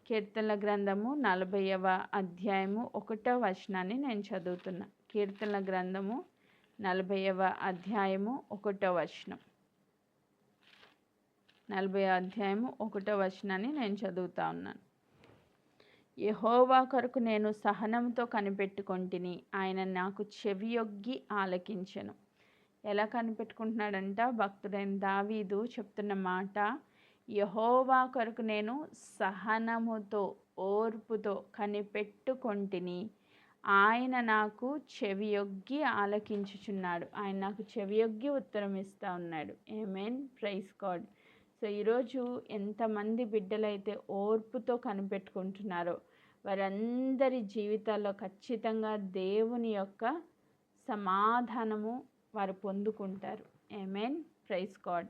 కీర్తనల గ్రంథము 40వ అధ్యాయము 1వ వచనాన్ని నేను చదువుతున్నా. కీర్తనల గ్రంథము 40వ అధ్యాయము 1వ వచనం. 40వ అధ్యాయము 1వ వచనాన్ని నేను చదువుతా ఉన్నాను. యెహోవా కొరకు నేను సహనంతో కనిపెట్టుకొంటిని, ఆయన నాకు చెవియొగ్గి ఆలకించెను. ఎలా కనిపెట్టుకుంటున్నాడంట? భక్తుడైన దావీదు చెప్తున్న మాట, యెహోవా కొరకు నేను సహనముతో ఓర్పుతో కనిపెట్టుకొంటిని, ఆయన నాకు చెవియొగ్గి ఆలకించుచున్నాడు. ఆయన నాకు చెవియొగ్గి ఉత్తరం ఇస్తూ ఉన్నాడు. ఆమేన్, ప్రైజ్ గాడ్. సో ఈరోజు ఎంతమంది బిడ్డలైతే ఓర్పుతో కనిపెట్టుకుంటున్నారో వారందరి జీవితాల్లో ఖచ్చితంగా దేవుని యొక్క సమాధానము వారు పొందుకుంటారు. ఆమేన్, ప్రైజ్ గాడ్.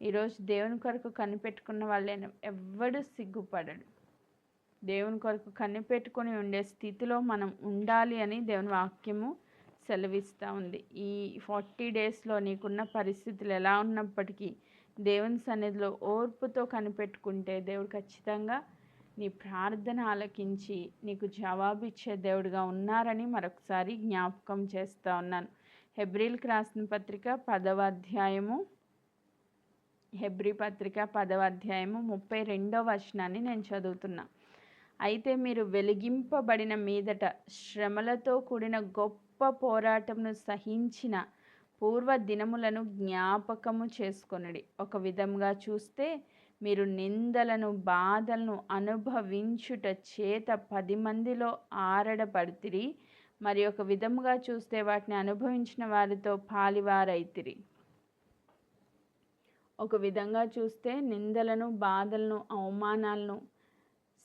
ఈరోజు దేవుని కొరకు కనిపెట్టుకున్న వాళ్ళైనా ఎవ్వడు సిగ్గుపడడు. దేవుని కొరకు కనిపెట్టుకొని ఉండే స్థితిలో మనం ఉండాలి అని దేవుని వాక్యము సెలవిస్తూ ఉంది. ఈ 40 డేస్లో నీకున్న పరిస్థితులు ఎలా ఉన్నప్పటికీ దేవుని సన్నిధిలో ఓర్పుతో కనిపెట్టుకుంటే దేవుడు ఖచ్చితంగా నీ ప్రార్థన ఆలకించి నీకు జవాబిచ్చే దేవుడిగా ఉన్నారని మరొకసారి జ్ఞాపకం చేస్తూ ఉన్నాను. హెబ్రీలకు రాసిన పత్రిక 10వ అధ్యాయము 32వ వచనాన్ని నేను చదువుతున్నా. అయితే మీరు వెలిగింపబడిన మీదట శ్రమలతో కూడిన గొప్ప పోరాటమును సహించిన పూర్వ దినములను జ్ఞాపకము చేసుకొనుడి. ఒక విధంగా చూస్తే మీరు నిందలను బాధలను అనుభవించుట చేత 10 మందిలో ఆరడపడితిరి. మరి ఒక విధముగా చూస్తే వాటిని అనుభవించిన వారితో పాలివారైతిరి. ఒక విధంగా చూస్తే నిందలను బాధలను అవమానాలను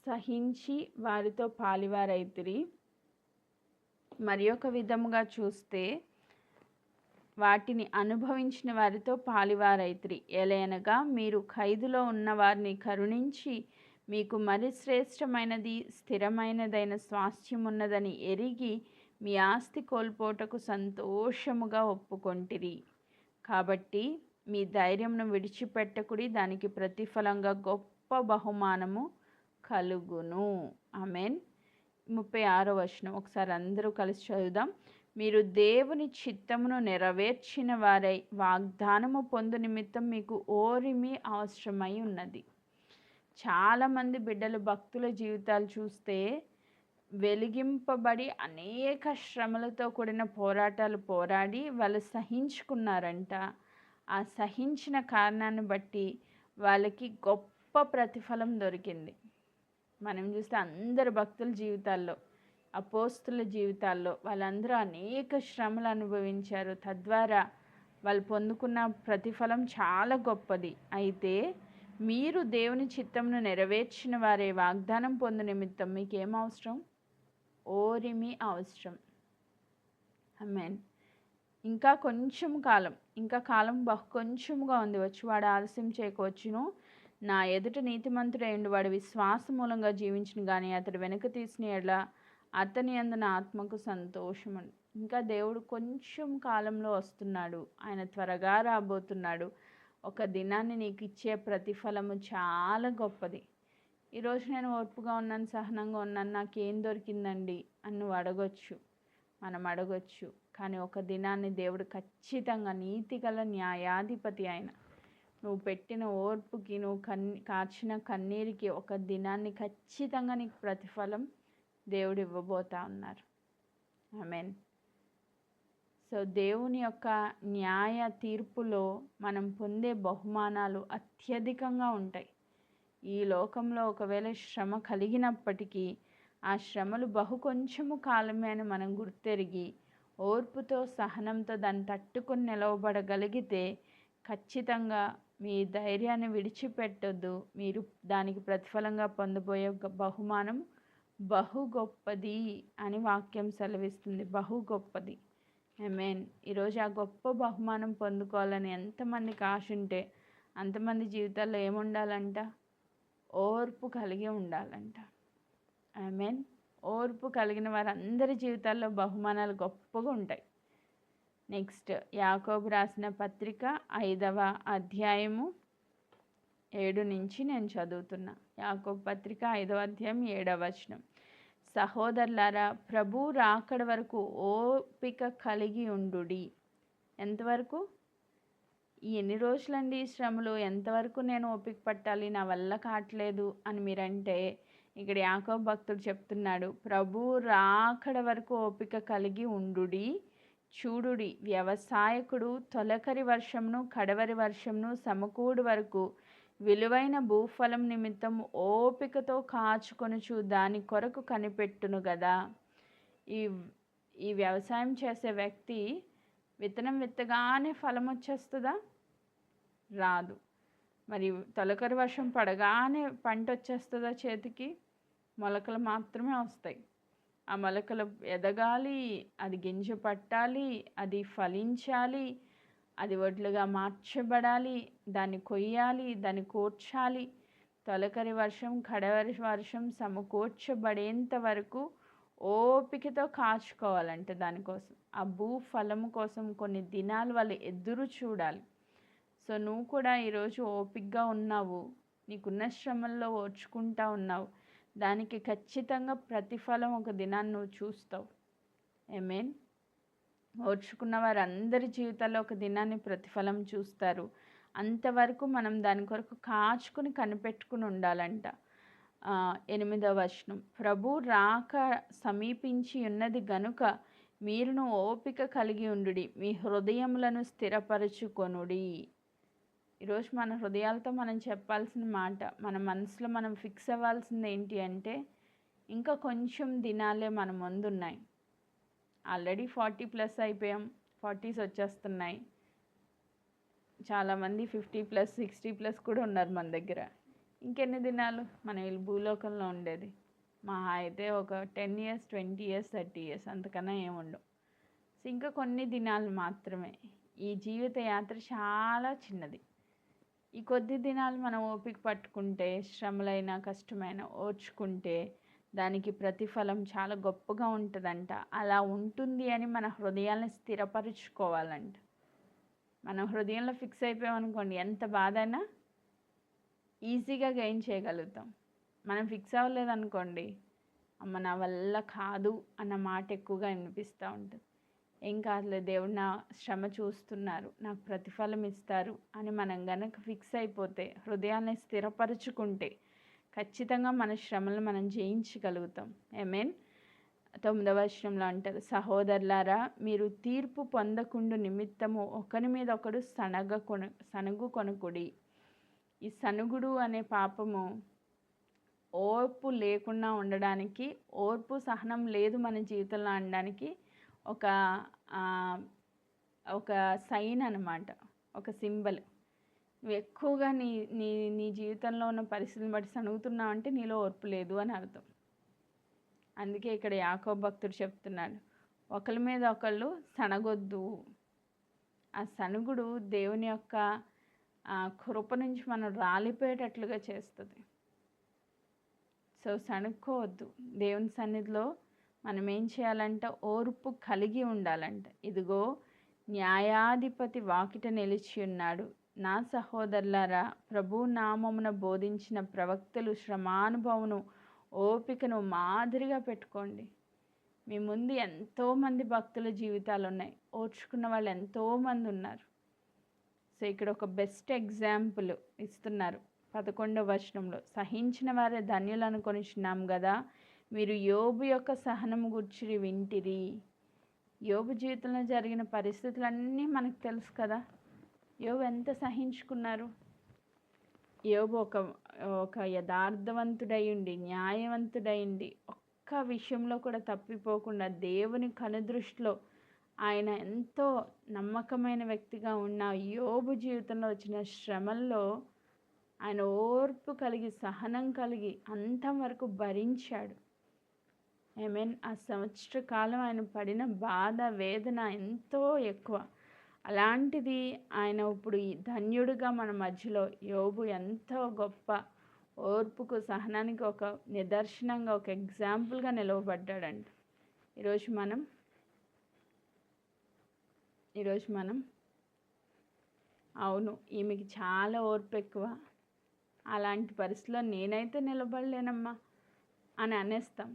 సహించి వారితో పాలివారైతిరి. మరి ఒక విధముగా చూస్తే వాటిని అనుభవించిన వారితో పాలివారైతిరి. ఎలయనగా మీరు ఖైదులో ఉన్న వారిని కరుణించి మీకు మరి శ్రేష్టమైనది స్థిరమైనదైన స్వాస్థ్యం ఉన్నదని ఎరిగి మీ ఆస్తి కోల్పోటకు సంతోషముగా ఒప్పుకొంటిరి. కాబట్టి మీ ధైర్యమును విడిచిపెట్టకుడి, దానికి ప్రతిఫలంగా గొప్ప బహుమానము కలుగును. ఆమేన్. 36వ వచనం ఒకసారి అందరూ కలిసి చదువుదాం. మీరు దేవుని చిత్తమును నెరవేర్చిన వారై వాగ్దానము పొందు నిమిత్తం మీకు ఓరిమి అవసరమై ఉన్నది. చాలామంది బిడ్డలు భక్తుల జీవితాలు చూస్తే వెలిగింపబడి అనేక శ్రమలతో కూడిన పోరాటాలు పోరాడి వాళ్ళు సహించుకున్నారంట. ఆ సహించిన కారణాన్ని బట్టి వాళ్ళకి గొప్ప ప్రతిఫలం దొరికింది. మనం చూస్తే అందరు భక్తుల జీవితాల్లో, అపోస్తుల జీవితాల్లో వాళ్ళందరూ అనేక శ్రమలు అనుభవించారు. తద్వారా వాళ్ళు పొందుకున్న ప్రతిఫలం చాలా గొప్పది. అయితే మీరు దేవుని చిత్తమును నెరవేర్చిన వారే వాగ్దానం పొందు నిమిత్తం మీకేం అవసరం? ఓరిమి అవసరం. ఆమేన్. ఇంకా కొంచెం కాలం, ఇంకా కాలం బహు కొంచెముగా ఉంది, వచ్చి ఆలస్యం చేయకొచ్చును. నా ఎదుట నీతిమంతుడైండు వాడు విశ్వాస మూలంగా జీవించును కానీ అతడు వెనుక తీసిన ఎడల అతని యందు నా ఆత్మకు సంతోషము. ఇంకా దేవుడు కొంచెం కాలంలో వస్తున్నాడు, ఆయన త్వరగా రాబోతున్నాడు. ఒక దినాన్ని నీకు ఇచ్చే ప్రతిఫలము చాలా గొప్పది. ఈరోజు నేను ఓర్పుగా ఉన్నాను, సహనంగా ఉన్నాను, నాకేం దొరికిందండి అని నువ్వు అడగొచ్చు, మనం అడగొచ్చు. కానీ ఒక దినాన్ని దేవుడు ఖచ్చితంగా నీతిగల న్యాయాధిపతి ఆయన. నువ్వు పెట్టిన ఓర్పుకి, నువ్వు కార్చిన కన్నీరికి ఒక దినాన్ని ఖచ్చితంగా నీకు ప్రతిఫలం దేవుడు ఇవ్వబోతా ఉన్నారు. ఆమేన్. సో దేవుని యొక్క న్యాయ తీర్పులో మనం పొందే బహుమానాలు అత్యధికంగా ఉంటాయి. ఈ లోకంలో ఒకవేళ శ్రమ కలిగినప్పటికీ ఆ శ్రమలు కొంచెము కాలమే అని మనం గుర్తెరిగి ఓర్పుతో సహనంతో దాన్ని తట్టుకొని నిలవబడగలిగితే ఖచ్చితంగా మీ ధైర్యాన్ని విడిచిపెట్టొద్దు. మీరు దానికి ప్రతిఫలంగా పొందబోయే బహుమానం బహు గొప్పది అని వాక్యం సెలవిస్తుంది. బహు గొప్పది. ఆమేన్. ఈరోజు ఆ గొప్ప బహుమానం పొందుకోవాలని ఎంతమందికి ఆశ ఉంటే అంతమంది జీవితాల్లో ఏముండాలంట? ఓర్పు కలిగి ఉండాలంట. ఆమేన్. ఓర్పు కలిగిన వారందరి జీవితాల్లో బహుమానాలు గొప్పగా ఉంటాయి. నెక్స్ట్ యాకోబు రాసిన పత్రిక 5వ అధ్యాయము 7 నుంచి నేను చదువుతున్నా. యాకోబు పత్రిక 5వ అధ్యాయం 7వ వచనం. సహోదరులారా, ప్రభు రాకడ వరకు ఓపిక కలిగి ఉండుడి. ఎంతవరకు? ఎన్ని రోజులండి ఈ శ్రమలు? ఎంతవరకు నేను ఓపిక పట్టాలి? నా వల్ల కావట్లేదు అని మీరంటే ఇక్కడ యాకోబు భక్తుడు చెప్తున్నాడు, ప్రభు రాకడ వరకు ఓపిక కలిగి ఉండుడి. చూడుడి, వ్యవసాయకుడు తొలకరి వర్షంను కడవరి వర్షంను సమకూడు వరకు విలువైన భూఫలం నిమిత్తం ఓపికతో కాచుకొనుచు దాని కొరకు కనిపెట్టును గదా. ఈ వ్యవసాయం చేసే వ్యక్తి విత్తనం విత్తగానే ఫలం వచ్చేస్తుందా? రాదు. మరి తొలకరి వర్షం పడగానే పంట వచ్చేస్తుందా చేతికి? మొలకలు మాత్రమే వస్తాయి. ఆ మొలకలు ఎదగాలి, అది గింజ పట్టాలి, అది ఫలించాలి, అది వడ్లుగా మార్చబడాలి, దాన్ని కొయ్యాలి, దాన్ని కూర్చాలి. తొలకరి వర్షం కడవరి వర్షం సమకూర్చబడేంత వరకు ఓపికతో కాచుకోవాలంటే దానికోసం, ఆ భూఫలము కోసం కొన్ని దినాలు వాళ్ళు ఎదురు చూడాలి. సో నువ్వు కూడా ఈరోజు ఓపికగా ఉన్నావు, నీకున్న శ్రమల్లో ఓర్చుకుంటా ఉన్నావు, దానికి ఖచ్చితంగా ప్రతిఫలం ఒక దినాన్ని నువ్వు చూస్తావు. ఆమేన్. ఓర్చుకున్న వారందరి జీవితాల్లో ఒక దినాన్ని ప్రతిఫలం చూస్తారు. అంతవరకు మనం దాని కొరకు కాచుకుని కనిపెట్టుకుని ఉండాలంట. 8వ వచనం. ప్రభు రాక సమీపించి ఉన్నది గనుక మీరును ఓపిక కలిగి ఉండుడి, మీ హృదయములను స్థిరపరచుకొనుడి. ఈరోజు మన హృదయాలతో మనం చెప్పాల్సిన మాట, మన మనసులో మనం ఫిక్స్ అవ్వాల్సింది ఏంటి అంటే, ఇంకా కొంచెం దినాలే మన ముందున్నాయి. ఆల్రెడీ 40+ అయిపోయాం, 40s వచ్చేస్తున్నాయి. చాలామంది 50+, 60+ కూడా ఉన్నారు మన దగ్గర. ఇంకెన్ని దినాలు మనం ఈ భూలోకంలో ఉండేది? మహా అయితే ఒక 10 years, 20 years, 30 years, అంతకన్నా ఏముండవు. సో ఇంకా కొన్ని దినాలు మాత్రమే. ఈ జీవిత యాత్ర చాలా చిన్నది. ఈ కొద్ది దినాలు మనం ఓపిక పట్టుకుంటే, శ్రమలైనా కష్టమైనా ఓర్చుకుంటే దానికి ప్రతిఫలం చాలా గొప్పగా ఉంటుందంట. అలా ఉంటుంది అని మన హృదయాన్ని స్థిరపరుచుకోవాలంట. మనం హృదయంలో ఫిక్స్ అయిపోయామనుకోండి, ఎంత బాధైనా ఈజీగా గెయిన్ చేయగలుగుతాం. మనం ఫిక్స్ అవ్వలేదనుకోండి, అమ్మ నా వల్ల కాదు అన్న మాట ఎక్కువగా వినిపిస్తూ ఉంటుంది. ఏం కాదులే, దేవుడు నా శ్రమ చూస్తున్నారు, నాకు ప్రతిఫలం ఇస్తారు అని మనం గనక ఫిక్స్ అయిపోతే, హృదయాన్ని స్థిరపరచుకుంటే ఖచ్చితంగా మన శ్రమలను మనం జయించగలుగుతాం. ఆమేన్. 9వ వచనంలో అంటారు, సహోదరులారా, మీరు తీర్పు పొందకుండు నిమిత్తము ఒకరి మీద ఒకడు సనుగు కొనుకుడి. ఈ సనుగుడు అనే పాపము ఓర్పు లేకుండా ఉండడానికి, ఓర్పు సహనం లేదు మన జీవితంలో అనడానికి ఒక సైన్ అన్నమాట, ఒక సింబల్. నువ్వు ఎక్కువగా నీ నీ నీ జీవితంలో ఉన్న పరిస్థితిని బట్టి సనుగుతున్నావు అంటే నీలో ఓర్పు లేదు అని అర్థం. అందుకే ఇక్కడ యాకోబు భక్తుడు చెప్తున్నాడు, ఒకరి మీద ఒకళ్ళు సనగొద్దు. ఆ సనుగుడు దేవుని యొక్క కృప నుంచి మనం రాలిపోయేటట్లుగా చేస్తుంది. సో సనుక్కోవద్దు. దేవుని సన్నిధిలో మనం ఏం చేయాలంట? ఓర్పు కలిగి ఉండాలంట. ఇదిగో న్యాయాధిపతి వాకిట నిలిచి ఉన్నాడు, నా సహోదరులారా, ప్రభు నామమున బోధించిన ప్రవక్తలు శ్రమానుభవమును ఓపికను మాదిరిగా పెట్టుకోండి. మీ ముందు ఎంతోమంది భక్తుల జీవితాలు ఉన్నాయి, ఓర్చుకున్న వాళ్ళు ఎంతోమంది ఉన్నారు. సో ఇక్కడ ఒక బెస్ట్ ఎగ్జాంపుల్ ఇస్తున్నారు 11వ వచనంలో. సహించిన వారే ధన్యులు అనుకొనిచున్నాం కదా, మీరు యోబు యొక్క సహనము గూర్చి వింటిరి. యోబు జీవితంలో జరిగిన పరిస్థితులన్నీ మనకు తెలుసు కదా. యోబు ఎంత సహించుకున్నారు. యోబు ఒక యథార్థవంతుడై ఉండి, న్యాయవంతుడై ఉండి, ఒక్క విషయంలో కూడా తప్పిపోకుండా దేవుని కనుదృష్టిలో ఆయన ఎంతో నమ్మకమైన వ్యక్తిగా ఉన్న యోబు జీవితంలో వచ్చిన శ్రమల్లో ఆయన ఓర్పు కలిగి, సహనం కలిగి అంతం వరకు భరించాడు. ఆ సంవత్సర కాలం ఆయన పడిన బాధ, వేదన ఎంతో ఎక్కువ. అలాంటిది ఆయన ఇప్పుడు ఈ ధన్యుడిగా మన మధ్యలో యోబు ఎంతో గొప్ప ఓర్పుకు, సహనానికి ఒక నిదర్శనంగా, ఒక ఎగ్జాంపుల్గా నిలవబడ్డాడంట. ఈరోజు మనం అవును, ఈమెకి చాలా ఓర్పు ఎక్కువ, అలాంటి పరిస్థితిలో నేనైతే నిలబడలేనమ్మా అని అనేస్తాం.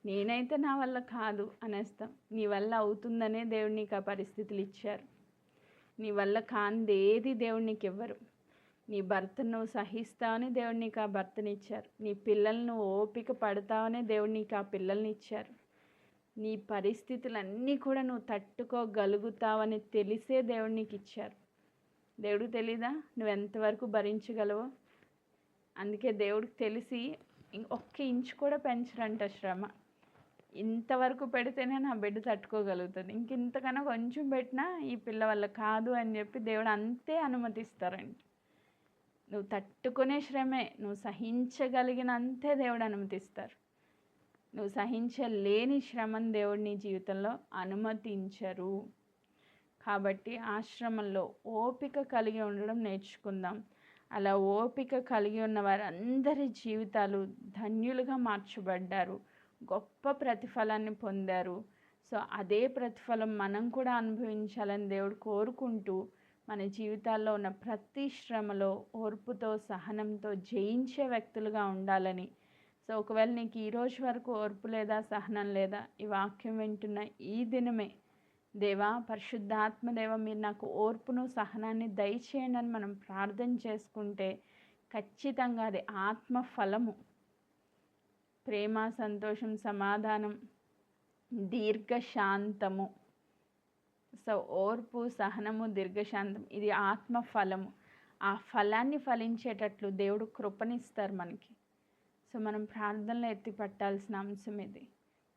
నేనైతే నా వల్ల కాదు అనేస్తాం. నీ వల్ల అవుతుందనే దేవుడు నీకు ఆ పరిస్థితులు ఇచ్చారు. నీ వల్ల కానిది ఏది దేవుడు నీకు ఇవ్వరు. నీ భర్తను నువ్వు సహిస్తావని దేవుడు నీకు ఆ భర్తని ఇచ్చారు. నీ పిల్లలను ఓపిక పడతావనే దేవుడు నీకు ఆ పిల్లల్ని ఇచ్చారు. నీ పరిస్థితులన్నీ కూడా నువ్వు తట్టుకోగలుగుతావని తెలిసే దేవుడు నీకు ఇచ్చారు. దేవుడికి తెలీదా నువ్వు ఎంతవరకు భరించగలవో? అందుకే దేవుడికి తెలిసి ఒక్క ఇంచు కూడా పెంచరంట శ్రమ. ఇంతవరకు పెడితేనే నా బిడ్డ తట్టుకోగలుగుతుంది, ఇంతకన్నా కొంచెం పెట్టినా ఈ పిల్ల వల్ల కాదు అని చెప్పి దేవుడు అంతే అనుమతిస్తారంట. నువ్వు తట్టుకునే శ్రమే, నువ్వు సహించగలిగినంతే దేవుడు అనుమతిస్తారు. నువ్వు సహించలేని శ్రమను దేవుడు నీ జీవితంలో అనుమతించరు. కాబట్టి ఆ శ్రమంలో ఓపిక కలిగి ఉండడం నేర్చుకుందాం. అలా ఓపిక కలిగి ఉన్న వారందరి జీవితాలు ధన్యులుగా మార్చబడ్డారు, గొప్ప ప్రతిఫలాన్ని పొందారు. సో అదే ప్రతిఫలం మనం కూడా అనుభవించాలని దేవుడు కోరుకుంటూ మన జీవితాల్లో ఉన్న ప్రతి శ్రమలో ఓర్పుతో, సహనంతో జయించే వ్యక్తులుగా ఉండాలని. సో ఒకవేళ నీకు ఈరోజు వరకు ఓర్పు లేదా, సహనం లేదా, ఈ వాక్యం వింటున్న ఈ దినమే దేవా, పరిశుద్ధాత్మదేవ, మీరు నాకు ఓర్పును, సహనాన్ని దయచేయండి అని మనం ప్రార్థన చేసుకుంటే ఖచ్చితంగా అది ఆత్మఫలము. ప్రేమ, సంతోషం, సమాధానం, దీర్ఘశాంతము. సో ఓర్పు, సహనము, దీర్ఘశాంతం ఇది ఆత్మఫలము. ఆ ఫలాన్ని ఫలించేటట్లు దేవుడు కృపనిస్తారు మనకి. సో మనం ప్రార్థనలో ఎత్తి పట్టాల్సిన అంశం ఇది.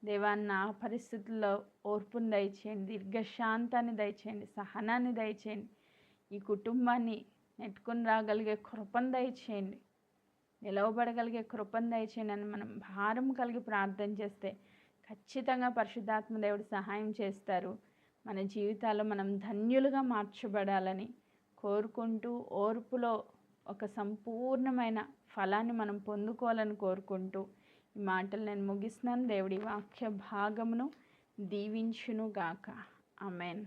దేవా, నా పరిస్థితుల్లో ఓర్పుని దయచేయండి, దీర్ఘశాంతాన్ని దయచేయండి, సహనాన్ని దయచేయండి, ఈ కుటుంబాన్ని నెట్టుకొని రాగలిగే కృపను దయచేయండి, నిలవబడగలిగే కృపను దయచేయండి అని మనం భారం కలిగి ప్రార్థన చేస్తే ఖచ్చితంగా పరిశుద్ధాత్మ దేవుడు సహాయం చేస్తారు. మన జీవితాల్లో మనం ధన్యులుగా మార్చబడాలని కోరుకుంటూ, ఓర్పులో ఒక సంపూర్ణమైన ఫలాన్ని మనం పొందుకోవాలని కోరుకుంటూ ఈ మాటలు నేను ముగిస్తున్నాను. దేవుడి వాక్య భాగమును దీవించును గాక. ఆమేన్.